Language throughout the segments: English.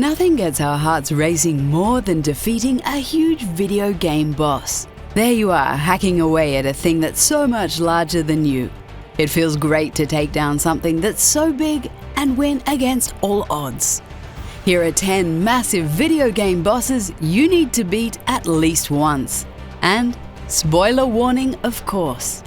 Nothing gets our hearts racing more than defeating a huge video game boss. There you are, hacking away at a thing that's so much larger than you. It feels great to take down something that's so big and win against all odds. Here are 10 massive video game bosses you need to beat at least once. And spoiler warning, of course.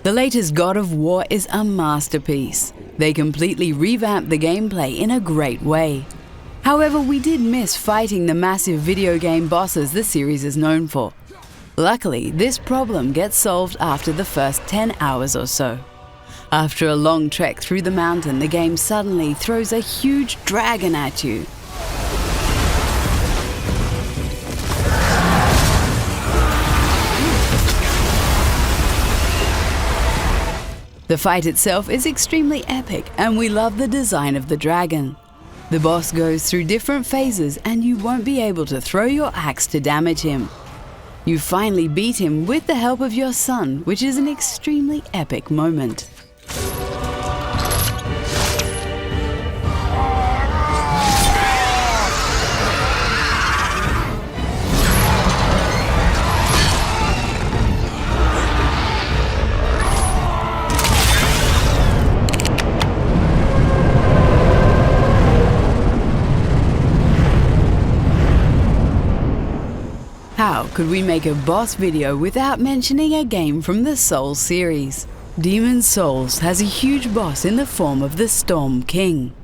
The latest God of War is a masterpiece. They completely revamped the gameplay in a great way. However, we did miss fighting the massive video game bosses the series is known for. Luckily, this problem gets solved after the first 10 hours or so. After a long trek through the mountain, the game suddenly throws a huge dragon at you. The fight itself is extremely epic, and we love the design of the dragon. The boss goes through different phases and you won't be able to throw your axe to damage him. You finally beat him with the help of your son, which is an extremely epic moment. How could we make a boss video without mentioning a game from the Souls series? Demon's Souls has a huge boss in the form of the Storm King.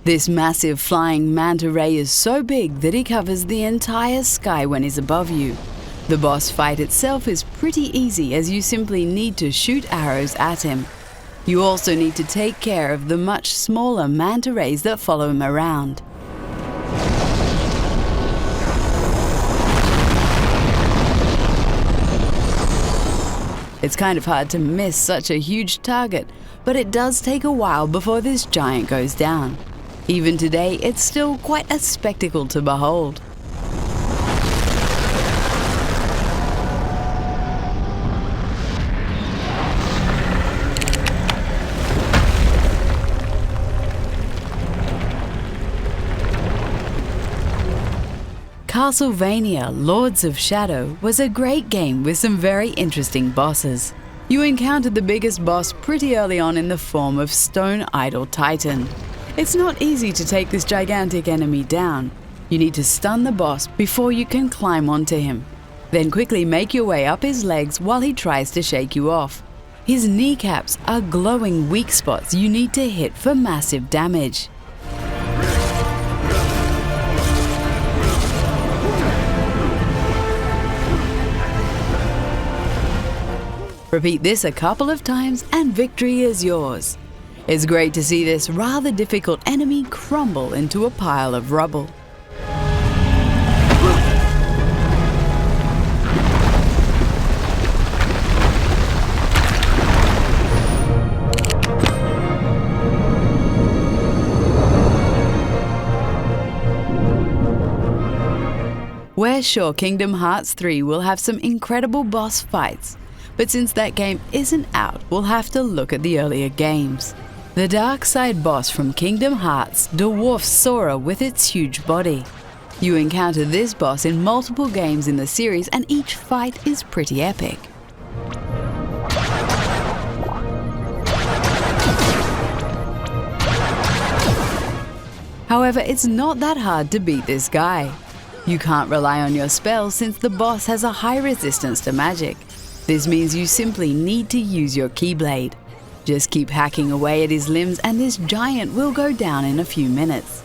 This massive flying manta ray is so big that he covers the entire sky when he's above you. The boss fight itself is pretty easy, as you simply need to shoot arrows at him. You also need to take care of the much smaller manta rays that follow him around. It's kind of hard to miss such a huge target, but it does take a while before this giant goes down. Even today, it's still quite a spectacle to behold. Castlevania Lords of Shadow was a great game with some very interesting bosses. You encountered the biggest boss pretty early on in the form of Stone Idol Titan. It's not easy to take this gigantic enemy down. You need to stun the boss before you can climb onto him. Then quickly make your way up his legs while he tries to shake you off. His kneecaps are glowing weak spots you need to hit for massive damage. Repeat this a couple of times and victory is yours. It's great to see this rather difficult enemy crumble into a pile of rubble. We're sure Kingdom Hearts 3 will have some incredible boss fights. But since that game isn't out, we'll have to look at the earlier games. The dark side boss from Kingdom Hearts dwarfs Sora with its huge body. You encounter this boss in multiple games in the series, and each fight is pretty epic. However, it's not that hard to beat this guy. You can't rely on your spells since the boss has a high resistance to magic. This means you simply need to use your Keyblade. Just keep hacking away at his limbs and this giant will go down in a few minutes.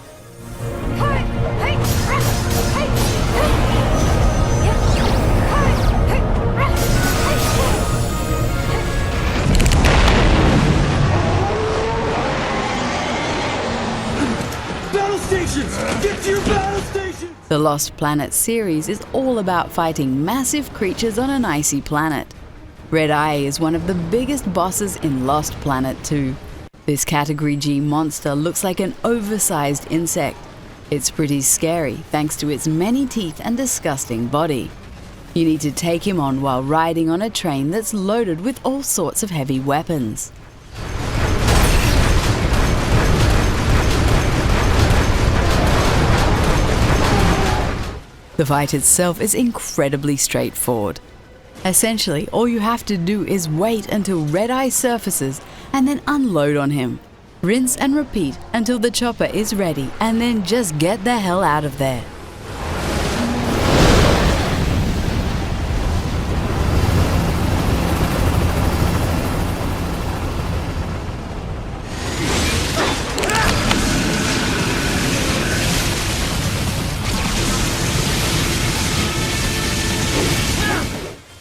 Battle stations! Get to your battle stations! The Lost Planet series is all about fighting massive creatures on an icy planet. Red Eye is one of the biggest bosses in Lost Planet 2. This Category G monster looks like an oversized insect. It's pretty scary thanks to its many teeth and disgusting body. You need to take him on while riding on a train that's loaded with all sorts of heavy weapons. The fight itself is incredibly straightforward. Essentially, all you have to do is wait until red ice surfaces and then unload on him. Rinse and repeat until the chopper is ready, and then just get the hell out of there.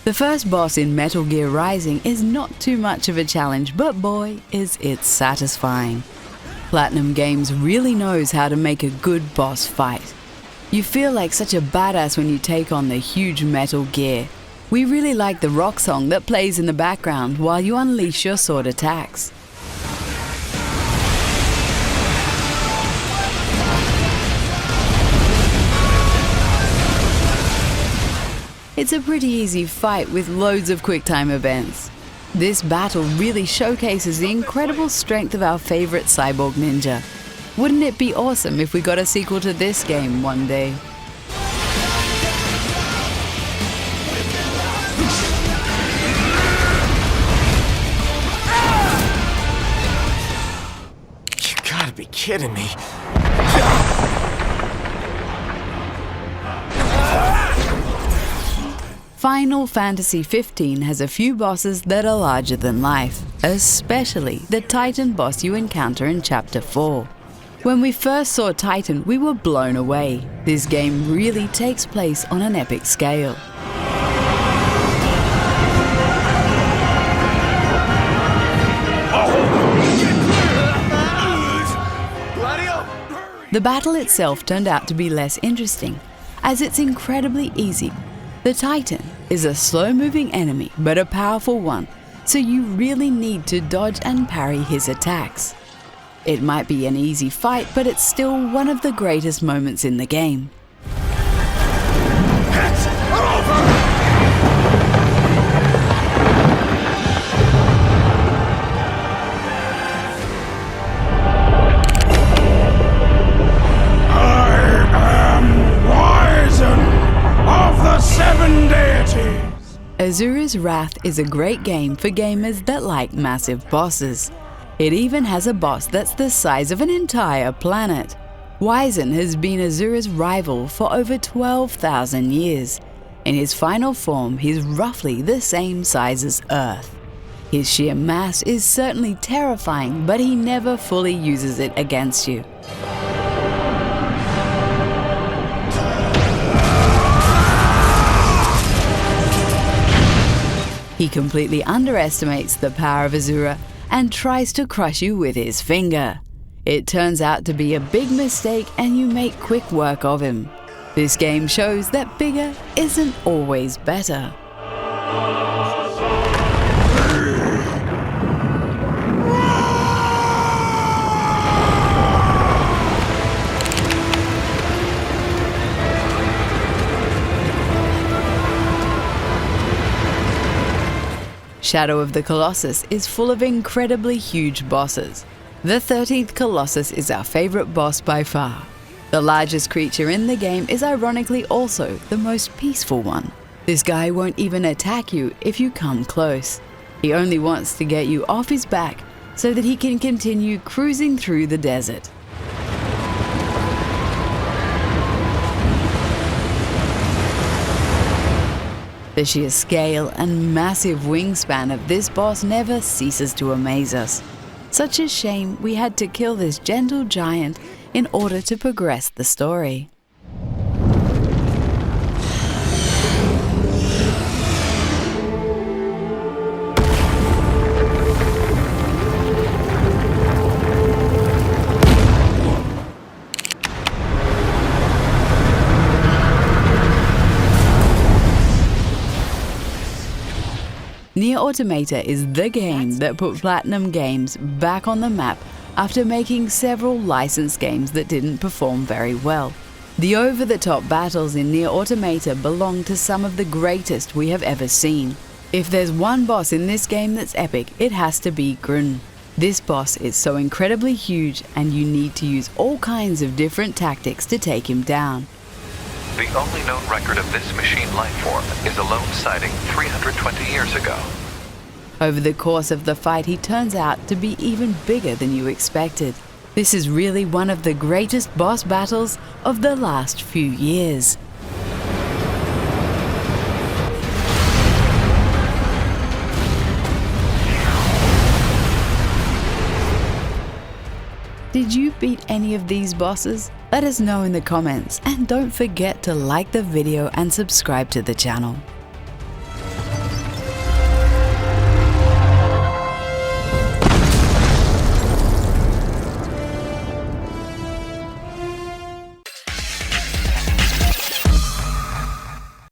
The first boss in Metal Gear Rising is not too much of a challenge, but boy, is it satisfying. Platinum Games really knows how to make a good boss fight. You feel like such a badass when you take on the huge Metal Gear. We really like the rock song that plays in the background while you unleash your sword attacks. It's a pretty easy fight with loads of quick-time events. This battle really showcases the incredible strength of our favorite cyborg ninja. Wouldn't it be awesome if we got a sequel to this game one day? You gotta be kidding me. Final Fantasy XV has a few bosses that are larger than life, especially the Titan boss you encounter in Chapter 4. When we first saw Titan, we were blown away. This game really takes place on an epic scale. The battle itself turned out to be less interesting, as it's incredibly easy. The Titan is a slow-moving enemy, but a powerful one, so you really need to dodge and parry his attacks. It might be an easy fight, but it's still one of the greatest moments in the game. Asuras Wrath is a great game for gamers that like massive bosses. It even has a boss that's the size of an entire planet. Wyzen has been Asura's rival for over 12,000 years. In his final form, he's roughly the same size as Earth. His sheer mass is certainly terrifying, but he never fully uses it against you. He completely underestimates the power of Asura and tries to crush you with his finger. It turns out to be a big mistake and you make quick work of him. This game shows that bigger isn't always better. Shadow of the Colossus is full of incredibly huge bosses. The 13th Colossus is our favorite boss by far. The largest creature in the game is ironically also the most peaceful one. This guy won't even attack you if you come close. He only wants to get you off his back so that he can continue cruising through the desert. The sheer scale and massive wingspan of this boss never ceases to amaze us. Such a shame we had to kill this gentle giant in order to progress the story. Nier Automata is the game that put Platinum Games back on the map after making several licensed games that didn't perform very well. The over-the-top battles in Nier Automata belong to some of the greatest we have ever seen. If there's one boss in this game that's epic, it has to be Grun. This boss is so incredibly huge and you need to use all kinds of different tactics to take him down. The only known record of this machine life form is a lone sighting 320 years ago. Over the course of the fight, he turns out to be even bigger than you expected. This is really one of the greatest boss battles of the last few years. Did you beat any of these bosses? Let us know in the comments, and don't forget to like the video and subscribe to the channel.